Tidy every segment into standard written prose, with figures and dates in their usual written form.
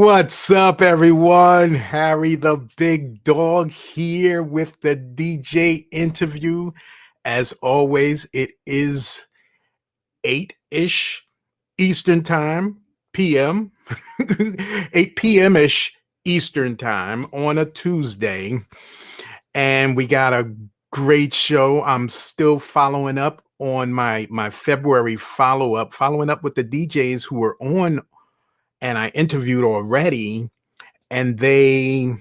What's up, everyone? Harry the Big Dog here with the DJ interview. As always, it is 8-ish Eastern Time, PM, 8 p.m.-ish Eastern Time on a Tuesday. And we got a great show. I'm still following up on my February follow-up, following up with the DJs who were on and I interviewed already, and they,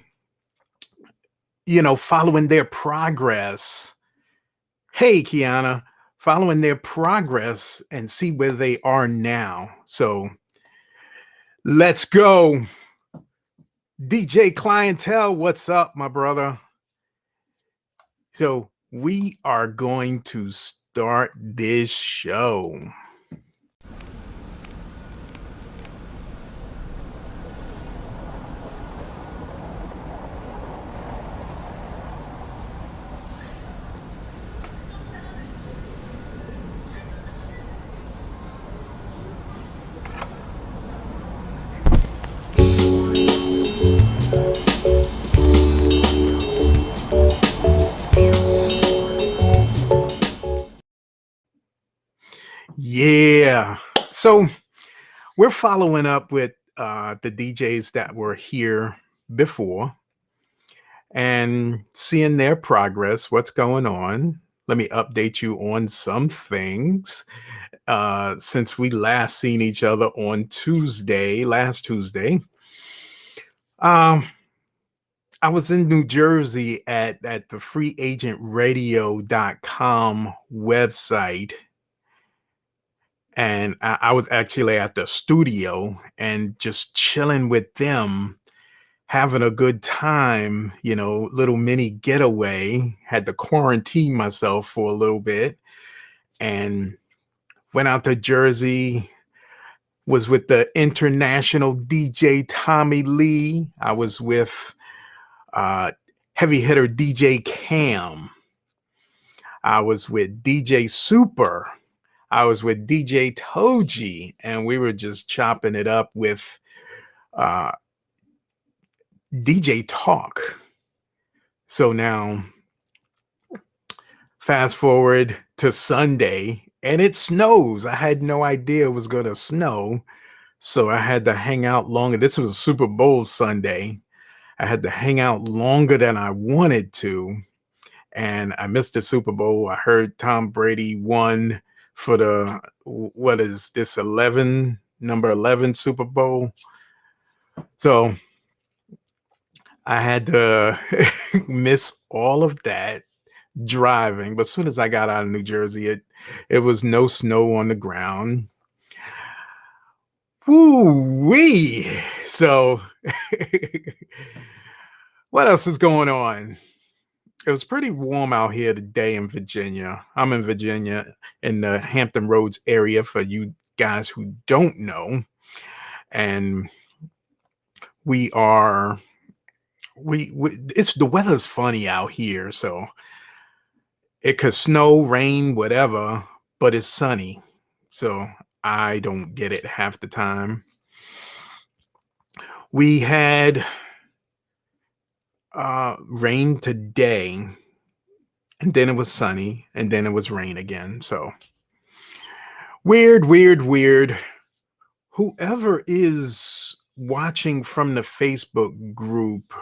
following their progress. Hey, Kiana, following their progress and see where they are now. So let's go. DJ Clientele, what's up, my brother? So we are going to start this show. Yeah. So we're following up with the DJs that were here before and seeing their progress, what's going on. Let me update you on some things. Since we last seen each other on last Tuesday, I was in New Jersey at the freeagentradio.com website. And I was actually at the studio and just chilling with them, having a good time, little mini getaway. Had to quarantine myself for a little bit and went out to Jersey, was with the international DJ Tommy Lee. I was with heavy hitter DJ Cam. I was with DJ Super. I was with DJ Toji, and we were just chopping it up with DJ Talk. So now, fast forward to Sunday, and it snows. I had no idea it was going to snow, so I had to hang out longer. This was a Super Bowl Sunday. I had to hang out longer than I wanted to, and I missed the Super Bowl. I heard Tom Brady won for the, what is this, number 11 Super Bowl. So I had to miss all of that driving. But as soon as I got out of New Jersey, it was no snow on the ground. Woo-wee. So what else is going on? It was pretty warm out here today in Virginia. I'm in Virginia in the Hampton Roads area for you guys who don't know. And the weather's funny out here. So it could snow, rain, whatever, but it's sunny. So I don't get it half the time. We had rain today, and then it was sunny, and then it was rain again. So weird. Whoever is watching from the Facebook group,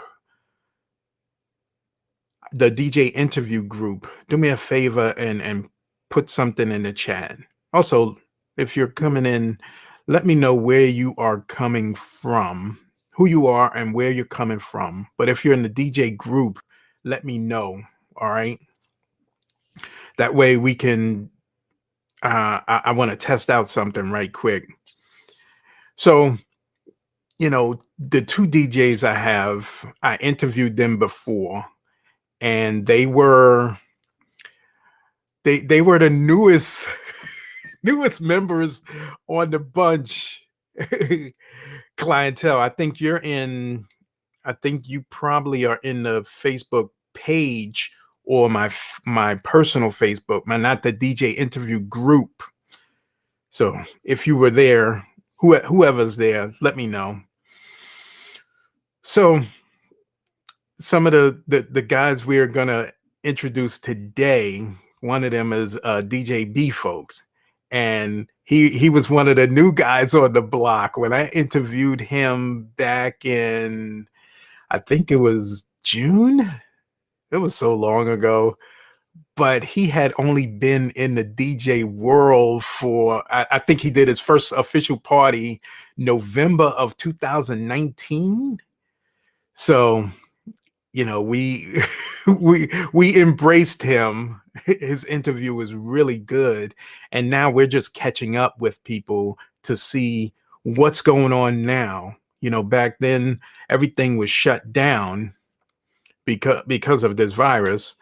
the DJ interview group, do me a favor and put something in the chat. Also, if you're coming in, let me know where you are coming from, who you are and where you're coming from. But if you're in the DJ group, let me know. All right. That way we can, I want to test out something right quick. So, the two DJs I interviewed them before, and they were the newest members on the bunch. Clientele. I think you probably are in the Facebook page or my personal Facebook, not the DJ interview group. So if you were there, whoever's there, let me know. So some of the guys we are gonna introduce today, one of them is DJ B folks. And he was one of the new guys on the block when I interviewed him back in, I think it was June. It was so long ago, but he had only been in the DJ world for, I think he did his first official party November of 2019. So, we we embraced him. His interview was really good, and now we're just catching up with people to see what's going on now. Back then everything was shut down because of this virus,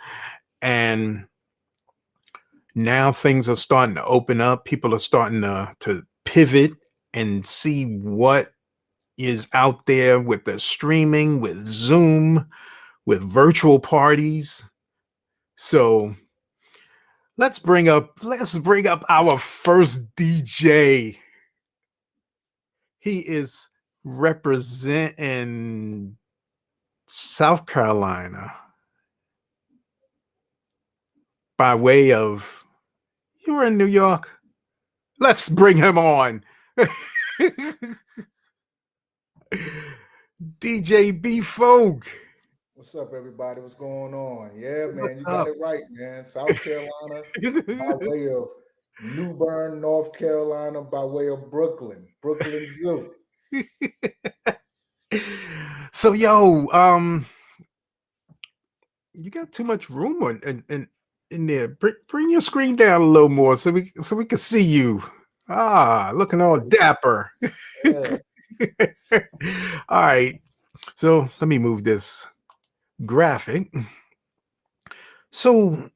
and now things are starting to open up. People are starting to pivot and see what is out there with the streaming, with Zoom, with virtual parties. So let's bring up our first DJ. He is representing South Carolina by way of, you were in New York. Let's bring him on. DJ B Folk. What's up, everybody? What's going on? Yeah, man, What's you got up? it right, man. South Carolina by way of New Bern, North Carolina by way of Brooklyn, Brooklyn Zoo. So yo, you got too much room in there. Bring your screen down a little more so we can see you. Looking all dapper. Yeah, All right. So let me move this graphic. So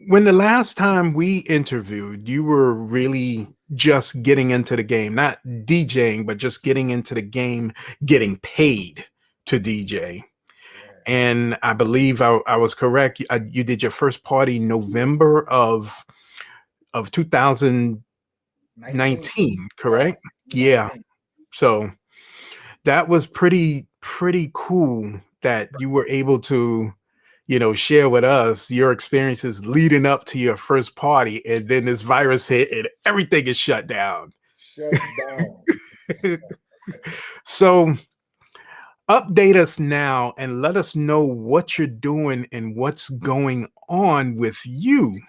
when the last time we interviewed, you were really just getting into the game, not DJing, but just getting into the game, getting paid to DJ. yeah. And I believe I was correct. You did your first party November of 19, 2019, yeah, correct? Yeah. 19. So that was pretty cool that you were able to, share with us your experiences leading up to your first party, and then this virus hit and everything is shut down. Shut down. So update us now and let us know what you're doing and what's going on with you.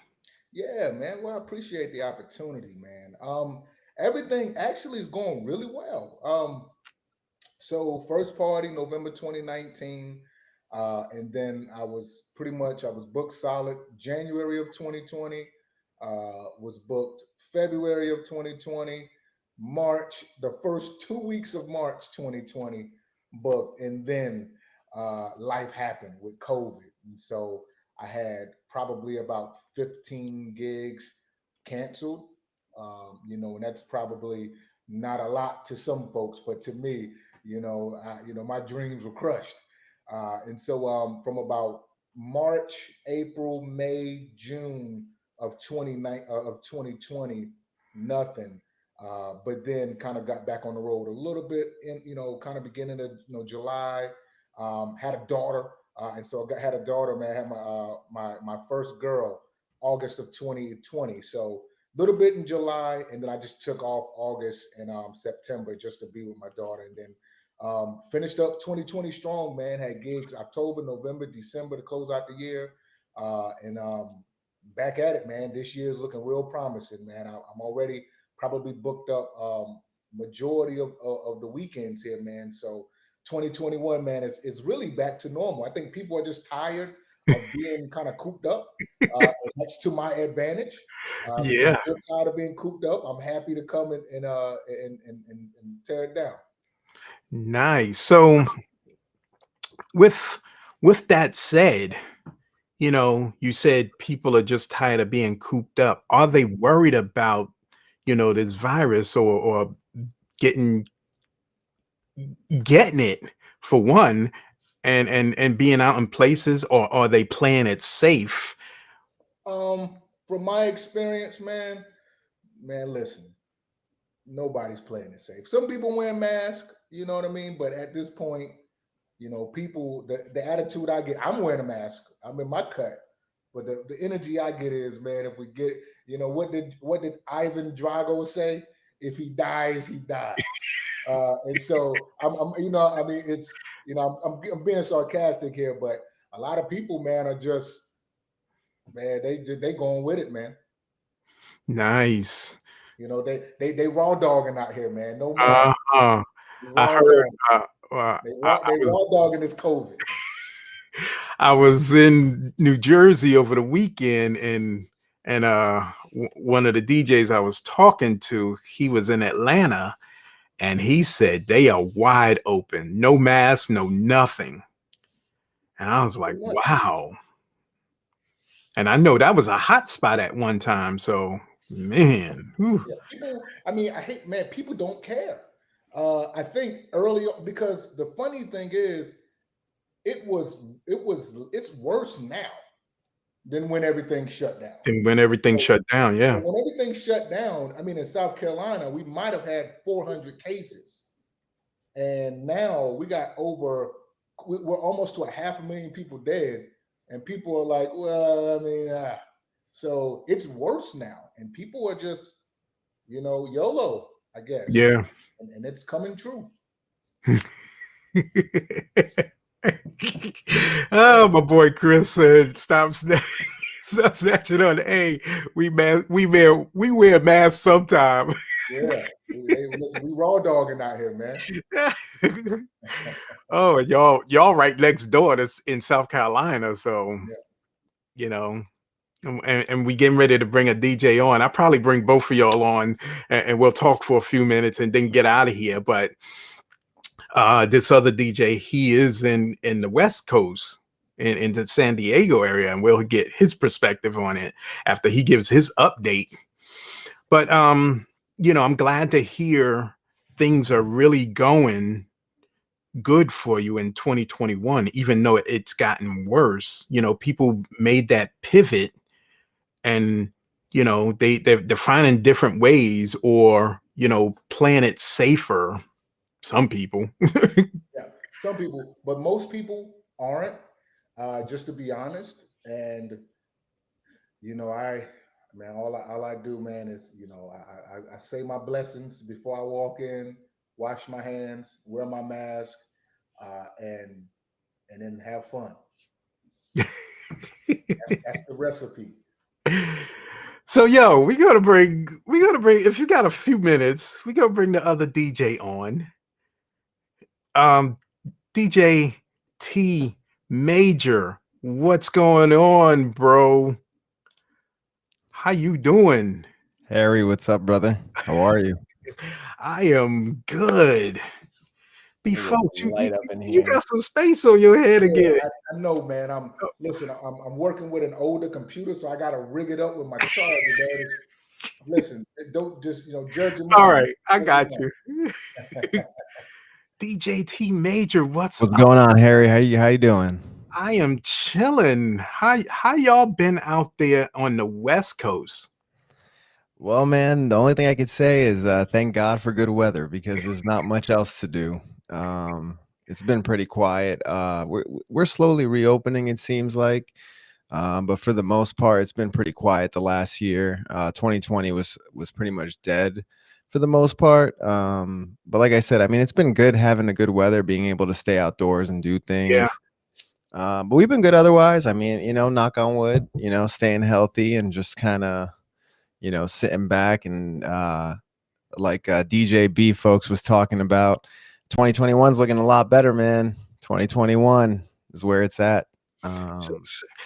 Yeah, man. Well, I appreciate the opportunity, man. Everything actually is going really well. So first party November 2019, and then I was booked solid January of 2020, was booked February of 2020, March, the first 2 weeks of March 2020 booked, and then life happened with COVID, and so I had probably about 15 gigs canceled. And that's probably not a lot to some folks, but to me, my dreams were crushed. And so from about March, April, May, June of 2020, nothing. But then kind of got back on the road a little bit in, kind of beginning of July. Had a daughter, and so had a daughter. Man, I had my first girl August of 2020. So a little bit in July, and then I just took off August and September just to be with my daughter, and then finished up 2020 strong. Man, had gigs October, November, December to close out the year, and back at it, man. This year is looking real promising, man. I'm already probably booked up majority of the weekends here, man. So 2021, man, it's really back to normal. I think people are just tired of being kind of cooped up. And that's to my advantage because Yeah. they're tired of being cooped up. I'm happy to come and tear it down. Nice. So with with that said, you said people are just tired of being cooped up. Are they worried about, this virus, or getting getting it, for one, and being out in places, or are they playing it safe? From my experience, man, listen, nobody's playing it safe. Some people wear masks, you know what I mean? But at this point, people, the attitude I get, I'm wearing a mask. I'm in my cut. But the energy I get is, man, if we get, what did Ivan Drago say? If he dies, he dies. And so I mean, I'm being sarcastic here, but a lot of people, man, are just, man, they going with it, man. Nice. They raw dogging out here, man. No mask. Uh-huh. I Raw heard. dog. I They was raw dogging this COVID. I was in New Jersey over the weekend, and one of the DJs I was talking to, he was in Atlanta, and he said they are wide open, no mask, no nothing. And I was like, Pretty much. wow. And I know that was a hot spot at one time. So, man, whew. Yeah, people. I mean, I hate, man. People don't care. I think early on, because the funny thing is, it's worse now than when everything shut down. And when everything So, shut down, yeah. when everything shut down, I mean, in South Carolina, we might have had 400 cases, and now we got we're almost to a half a million people dead, and people are like, well, I mean, so it's worse now, and people are just, YOLO, I guess, Yeah. and it's coming true. Oh, my boy Chris said, "Stop, stop snatching on." Hey, we wear masks sometime. Yeah, hey, listen, we raw dogging out here, man. Oh, and y'all right next door. That's in South Carolina, so Yeah, you know. And we getting ready to bring a DJ on. I probably bring both of y'all on, and we'll talk for a few minutes and then get out of here. But this other DJ, he is in the West Coast, in the San Diego area, and we'll get his perspective on it after he gives his update. But I'm glad to hear things are really going good for you in 2021, even though it's gotten worse. People made that pivot, and they're finding different ways, or playing it safer. Some people. yeah. Some people, but most people aren't. Just to be honest, and I, man, all I do, man, is, I say my blessings before I walk in, wash my hands, wear my mask, and then have fun. That's the recipe. So yo, we gotta bring if you got a few minutes, we gotta bring the other DJ on. Um DJ T Major. What's going on, bro? How you doing? Harry, what's up, brother? How are you? I am good. Be Let me get folks, some you light up in you here. got some space on your head Yeah, again. I know, man. Listen. I'm working with an older computer, so I got to rig it up with my charger, man. Listen, don't just judge your All mom. right, I Judge your got mom. you. DJ T Major, what's What's up? going on, Harry? How you doing? I am chilling. How y'all been out there on the West Coast? Well, man, the only thing I could say is thank God for good weather because there's not much else to do. It's been pretty quiet. We're slowly reopening, it seems like, but for the most part, it's been pretty quiet the last year. 2020 was pretty much dead for the most part. But like I said, I mean, it's been good having the good weather, being able to stay outdoors and do Yeah. things. But we've been good otherwise. I mean, knock on wood, staying healthy and just kind of, sitting back and like DJ B folks was talking about, 2021's looking a lot better, man. 2021 is where it's at. So,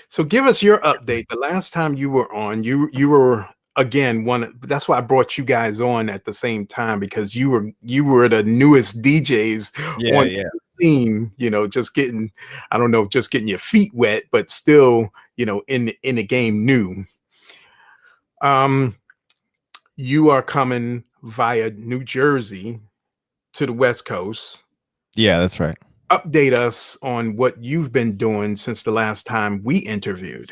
so give us your update. The last time you were on, you were again one. That's why I brought you guys on at the same time, because you were the newest DJs Yeah, on yeah. the scene. Just getting, I don't know, just getting your feet wet, but still, in the game new. Um, you are coming via New Jersey to the West Coast. Yeah, that's right. Update us on what you've been doing since the last time we interviewed.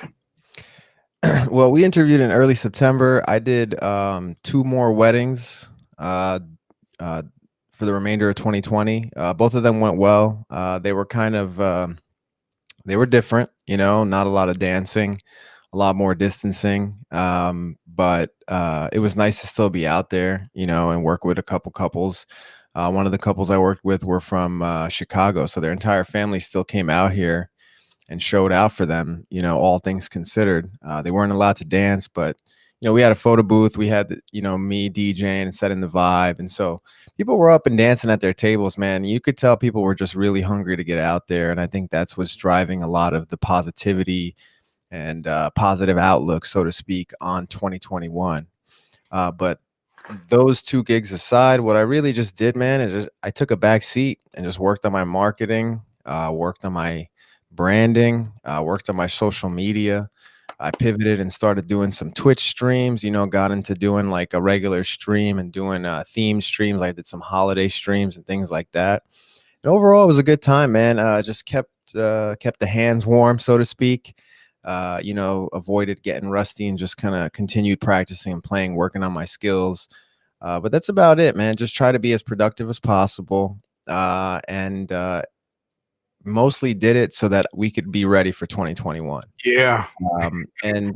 Well, we interviewed in early September. I did 2 more weddings. Uh, for the remainder of 2020. Both of them went well. They were kind of they were different, not a lot of dancing, a lot more distancing. But it was nice to still be out there, and work with a couple couples. One of the couples I worked with were from Chicago, so their entire family still came out here and showed out for them, all things considered. They weren't allowed to dance, but we had a photo booth. We had, me DJing and setting the vibe. And so people were up and dancing at their tables, man. You could tell people were just really hungry to get out there. And I think that's what's driving a lot of the positivity and positive outlook, so to speak, on 2021. But those two gigs aside, what I really just did, man, is I took a back seat and just worked on my marketing, worked on my branding, worked on my social media. I pivoted and started doing some Twitch streams, got into doing like a regular stream and doing theme streams. I did some holiday streams and things like that. And overall, it was a good time, man. Just kept the hands warm, so to speak. Avoided getting rusty and just kind of continued practicing and playing, working on my skills. But that's about it, man. Just try to be as productive as possible. And mostly did it so that we could be ready for 2021. Yeah. And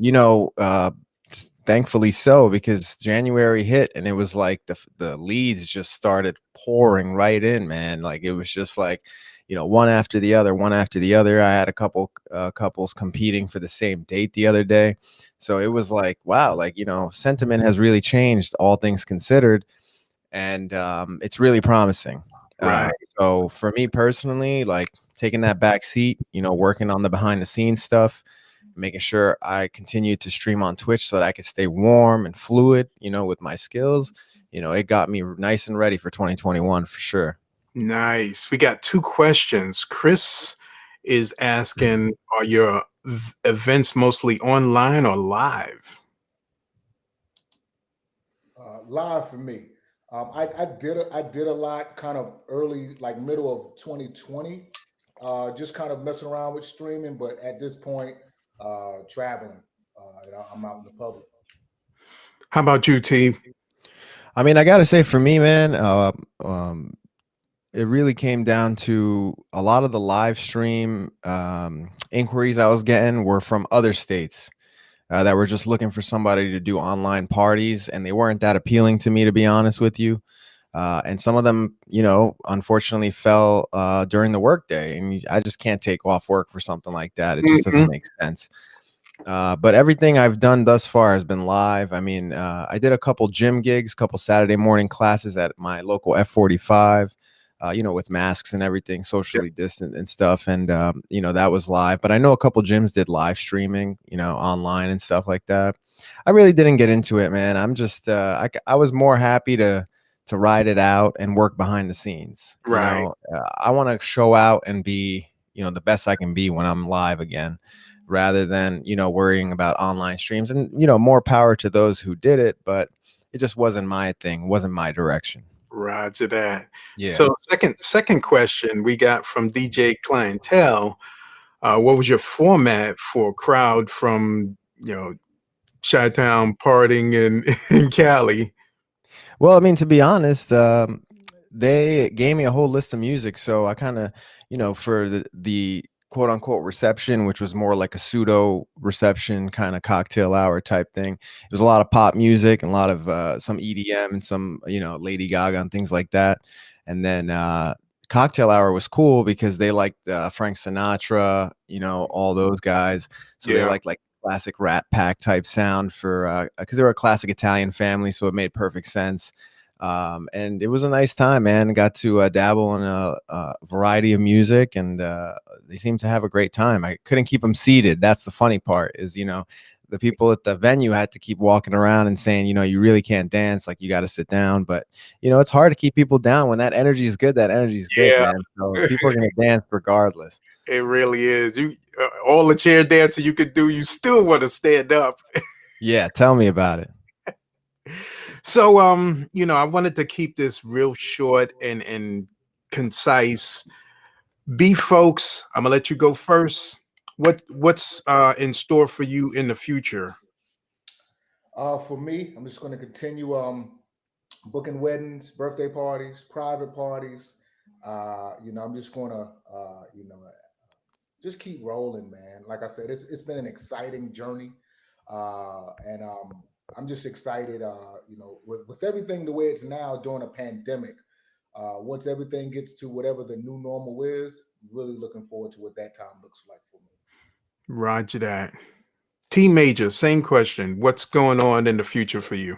thankfully so, because January hit and it was like the leads just started pouring right in, man. Like it was just like, one after the other, one after the other. I had a couple couples competing for the same date the other day, so it was like, wow, like sentiment has really changed, all things considered, and it's really promising. Right. So for me personally, like taking that back seat, working on the behind the scenes stuff, making sure I continue to stream on Twitch so that I could stay warm and fluid, with my skills. It got me nice and ready for 2021 for sure. Nice. We got two questions. Chris is asking, are your events mostly online or live? Live for me. I did a lot kind of early, like middle of 2020, just kind of messing around with streaming. But at this point, traveling, I'm out in the public. How about you, T? I mean, I gotta say, for me, man, it really came down to a lot of the live stream inquiries I was getting were from other states that were just looking for somebody to do online parties, and they weren't that appealing to me, to be honest with you. And some of them, unfortunately fell during the workday, and I just can't take off work for something like that. It just doesn't make sense. But everything I've done thus far has been live. I mean, I did a couple gym gigs, couple Saturday morning classes at my local F45, with masks and everything, socially distant and stuff. And, that was live. But I know a couple gyms did live streaming, online and stuff like that. I really didn't get into it, man. I'm just, I was more happy to ride it out and work behind the scenes. Right. I want to show out and be, the best I can be when I'm live again, rather than, worrying about online streams. And, more power to those who did it, but it just wasn't my thing, wasn't my direction. Roger that. Yeah. So second question we got from DJ Clientele. What was your format for a crowd from, Chi-Town partying in Cali? Well, I mean, to be honest, they gave me a whole list of music. So I kind of, for the quote unquote reception, which was more like a pseudo reception kind of cocktail hour type thing. It was a lot of pop music and a lot of some EDM and some, Lady Gaga and things like that. And then cocktail hour was cool because they liked Frank Sinatra, all those guys. So they Yeah. liked like classic Rat Pack type sound for because they were a classic Italian family, so it made perfect sense. And it was a nice time, man. Got to dabble in a variety of music, and they seemed to have a great time. I couldn't keep them seated. That's the funny part is, the people at the venue had to keep walking around and saying, you really can't dance, like you got to sit down. But, it's hard to keep people down when that energy is good. That energy is good, Yeah. man. So people are going to dance regardless. It really is. You all the chair dancing you could do, you still want to stand up. Yeah, tell me about it. So I wanted to keep this real short and concise. B folks, I'm gonna let you go first. What's in store for you in the future? For me, I'm just going to continue booking weddings, birthday parties, private parties. I'm just gonna, just keep rolling, man. Like I said, it's been an exciting journey, and I'm just excited. With everything the way it's now during a pandemic. Once everything gets to whatever the new normal is, really looking forward to what that time looks like for me. Roger that. TMajor, same question. What's going on in the future for you?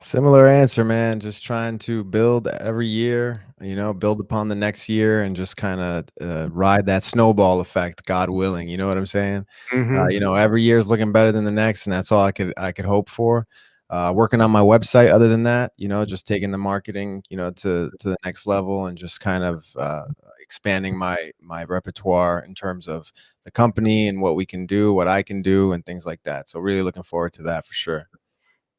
Similar answer, man. Just trying to build every year, build upon the next year and just kind of ride that snowball effect, God willing. You know what I'm saying? Hmm. Every year is looking better than the next, and that's all I could hope for. Working on my website. Other than that, just taking the marketing, to the next level, and just kind of expanding my repertoire in terms of the company and what we can do, what I can do, and things like that. So really looking forward to that for sure.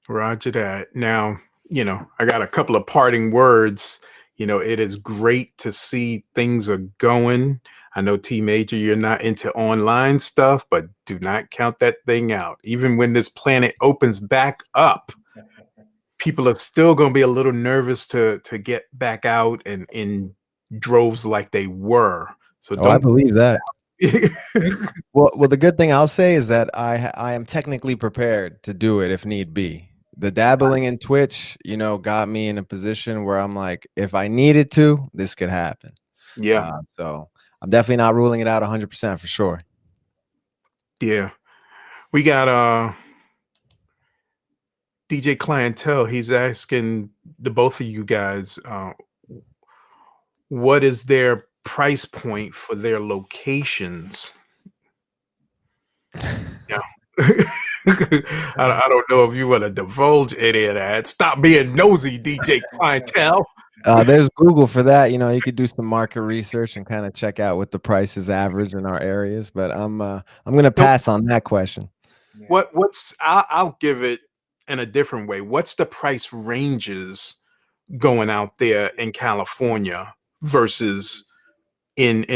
Roger that. Now, I got a couple of parting words. It is great to see things are going. I know TMajor, you're not into online stuff, but do not count that thing out. Even when this planet opens back up, people are still going to be a little nervous to get back out and in droves like they were. So Oh, I don't. believe that. Well, the good thing I'll say is that I am technically prepared to do it if need be. The dabbling in Twitch, got me in a position where I'm like, if I needed to, this could happen. Yeah, So I'm definitely not ruling it out 100% for sure. yeah. We got DJ Clientele. He's asking the both of you guys, what is their price point for their locations? Yeah. I don't know if you want to divulge any of that. Stop being nosy, DJ Clientele. There's Google for that. You could do some market research and kind of check out what the price is average in our areas. But I'm gonna So pass on that question. Yeah. I'll give it in a different way. What's the price ranges going out there in California versus in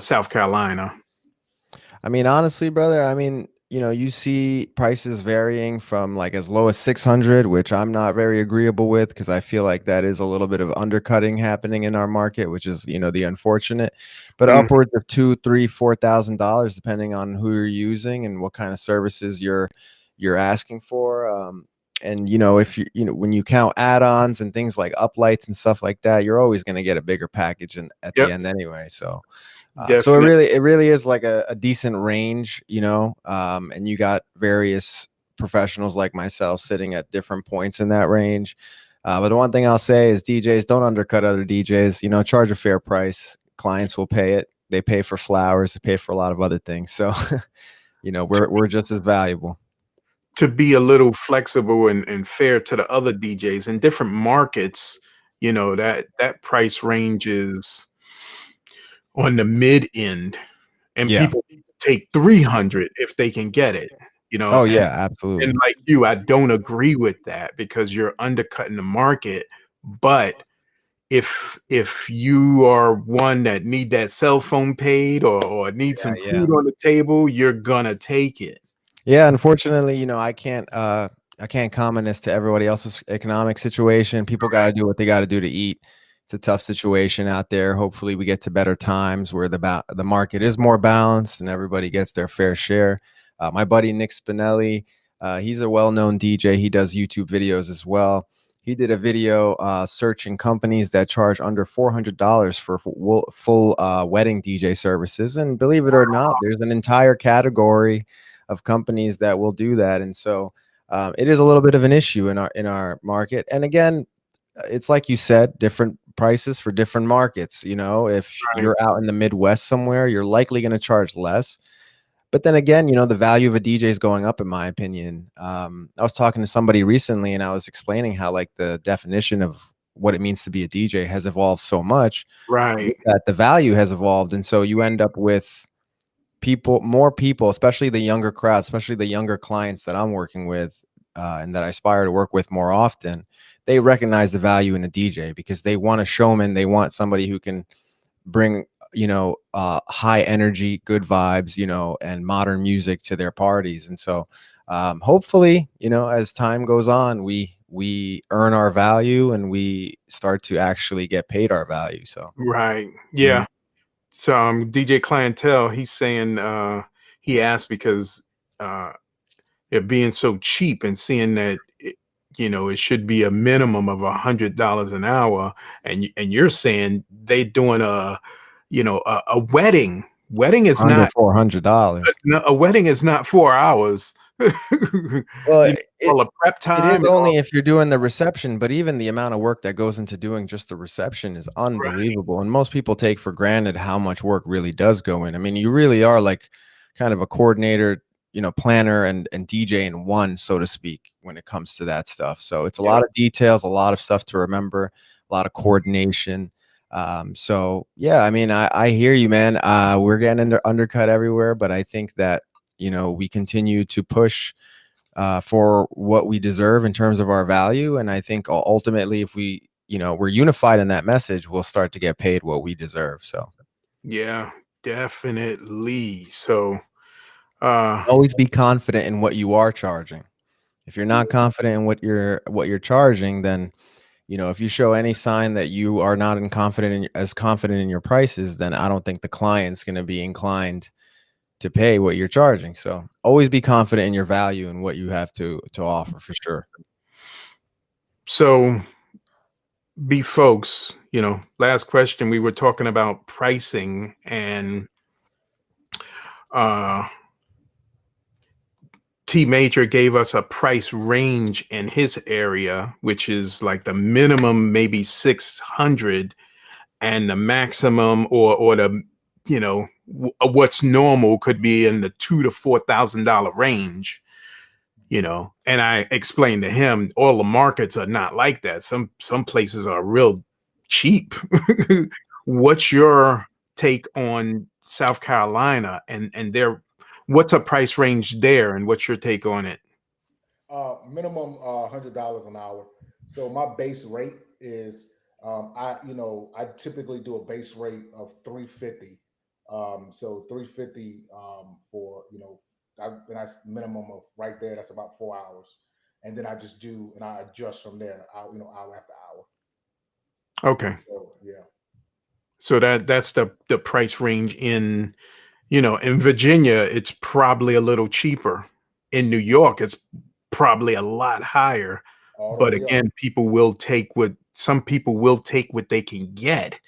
South Carolina? I mean, honestly, brother, I mean, you see prices varying from like as low as 600, which I'm not very agreeable with because I feel like that is a little bit of undercutting happening in our market, which is, the unfortunate, but Mm, upwards of two, three, $4,000, depending on who you're using and what kind of services you're asking for. And if when you count add-ons and things like uplights and stuff like that, you're always going to get a bigger package at the yep, end anyway. So it definitely. really is like a decent range, and you got various professionals like myself sitting at different points in that range. But the one thing I'll say is DJs don't undercut other DJs. Charge a fair price. Clients will pay it. They pay for flowers. They pay for a lot of other things. So we're just as valuable. To be a little flexible and fair to the other DJs in different markets, that price range is on the mid end, and Yeah. people take 300 if they can get it, Oh and yeah, absolutely. like you, I don't agree with that because you're undercutting the market. But if you are one that need that cell phone paid or need Yeah, some yeah. food on the table, you're gonna take it. Yeah, unfortunately, I can't comment as to everybody else's economic situation. People got to do what they got to do to eat. It's a tough situation out there. Hopefully, we get to better times where the market is more balanced and everybody gets their fair share. My buddy Nick Spinelli, he's a well-known DJ. He does YouTube videos as well. He did a video searching companies that charge under $400 for full wedding DJ services, and believe it or not, there's an entire category of companies that will do that. And so it is a little bit of an issue in our market. And again, it's like you said, different prices for different markets. If Right. you're out in the Midwest somewhere, you're likely going to charge less. But then again, the value of a DJ is going up, in my opinion. I was talking to somebody recently, and I was explaining how like the definition of what it means to be a DJ has evolved so much. Right. With that, the value has evolved, and so you end up with more people, especially the younger crowd, especially the younger clients that I'm working with, and that I aspire to work with more often. They recognize the value in a DJ because they want a showman. They want somebody who can bring, high energy, good vibes, and modern music to their parties. And so, hopefully, as time goes on, we earn our value and we start to actually get paid our value. So Right. mhm. Yeah. So DJ Clientele, he's saying he asked because uh it being so cheap and seeing that it should be a minimum of $100 an hour, and you're saying they doing a wedding. Wedding is Under not $400. no, a wedding is not 4 hours. Well, All the prep it is time and all. only if you're doing the reception, but even the amount of work that goes into doing just the reception is Right. unbelievable, and most people take for granted how much work really does go in. I mean, you really are like kind of a coordinator, planner and DJ in one, so to speak, when it comes to that stuff. So it's a Yep. lot of details, a lot of stuff to remember, a lot of coordination. So yeah, I mean, I hear you, man. We're getting undercut everywhere, but I think that we continue to push for what we deserve in terms of our value. And I think ultimately, if we're unified in that message, we'll start to get paid what we deserve. So Yeah, definitely. So uh always be confident in what you are charging. If you're not confident in what you're charging, then if you show any sign that you are not as confident in your prices, then I don't think the client's going to be inclined to pay what you're charging. So always be confident in your value and what you have to offer for sure. so be folks, last question, we were talking about pricing, and uh TMajor gave us a price range in his area, which is like the minimum maybe 600, and the maximum or the what's normal could be in the $2,000 to $4,000 range. And I explained to him all the markets are not like that. Some places are real cheap. What's your take on South Carolina and their what's a price range there, and what's your take on it? Minimum $100 an hour. So my base rate is I typically do a base rate of 350. So 350 for and that's minimum of right there. That's about 4 hours, and then I just do and I adjust from there. Hour after hour. Okay. So yeah. So that's the price range in Virginia, it's probably a little cheaper. In New York, it's probably a lot higher. All the But way up. again, some people will take what they can get.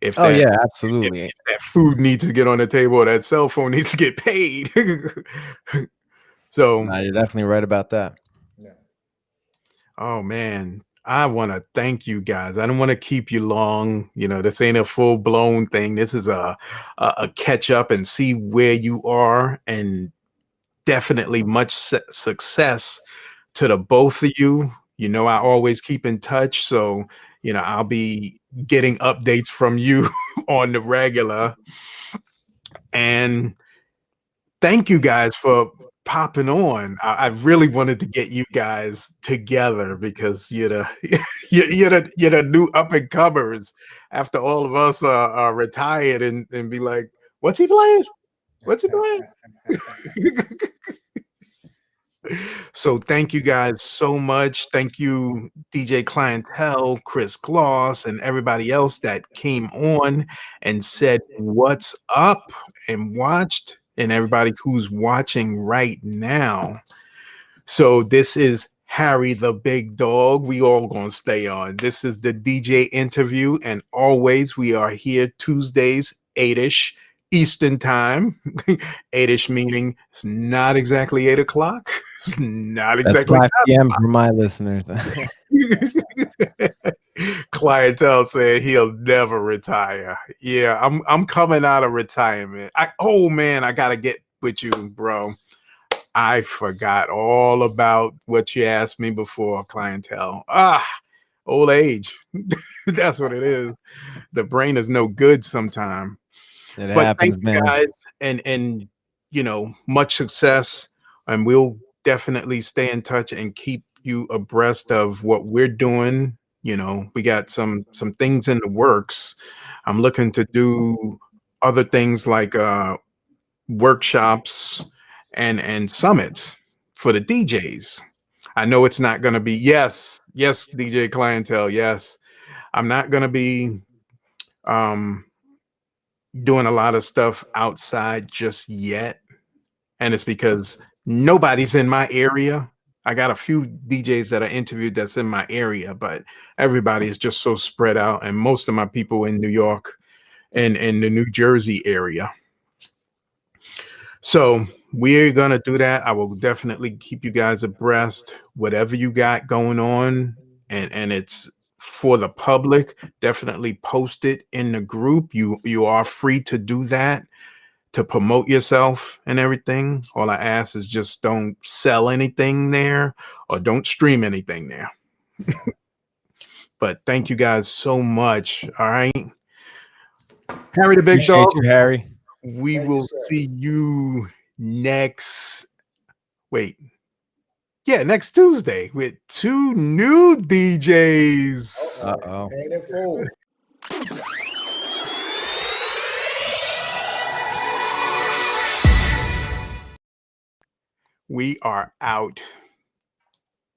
If Oh that yeah, if absolutely. that food needs to get on the table or that cell phone needs to get paid. So, No, you're definitely right about that. Yeah. oh man, I want to thank you guys. I don't want to keep you long. This ain't a full blown thing. This is a catch up and see where you are, and definitely much success to the both of you. I always keep in touch, so I'll be getting updates from you on the regular. And thank you guys for popping on. I really wanted to get you guys together because you're the you're the new up and comers. After all of us are retired and be like, what's he playing? What's he playing? So thank you guys so much. Thank you, DJ Clientele, Chris Gloss, and everybody else that came on and said what's up and watched, and everybody who's watching right now. So this is Harry the Big Dog. We all gonna stay on. This is the DJ interview, and always we are here Tuesdays, 8ish Eastern time. 8ish meaning it's not exactly 8 o'clock. It's not That's exactly 5 p.m. for my listeners. Clientele said he'll never retire. Yeah, I'm coming out of retirement. Oh man, I gotta get with you, bro. I forgot all about what you asked me before, Clientele. Old age. That's what it is. The brain is no good sometime. It But thank happens, you man. guys, and much success, and we'll definitely stay in touch and keep you abreast of what we're doing. We got some things in the works. I'm looking to do other things like workshops and summits for the DJs. I know it's not going to be, yes, yes, DJ Clientele, yes. I'm not going to be um, doing a lot of stuff outside just yet. And it's because nobody's in my area. I got a few DJs that I interviewed that's in my area, but everybody is just so spread out. And most of my people in New York and in the New Jersey area. So we're gonna do that. I will definitely keep you guys abreast, whatever you got going on, and it's for the public. Definitely post it in the group. You are free to do that to promote yourself and everything. All I ask is just don't sell anything there or don't stream anything there. But thank you guys so much. All right. Harry the Big Appreciate Dog. you, Harry. We Thank you, will sir. see you next wait. Yeah, next Tuesday with two new DJs. Uh-oh. Uh-oh. Paying it forward. We are out.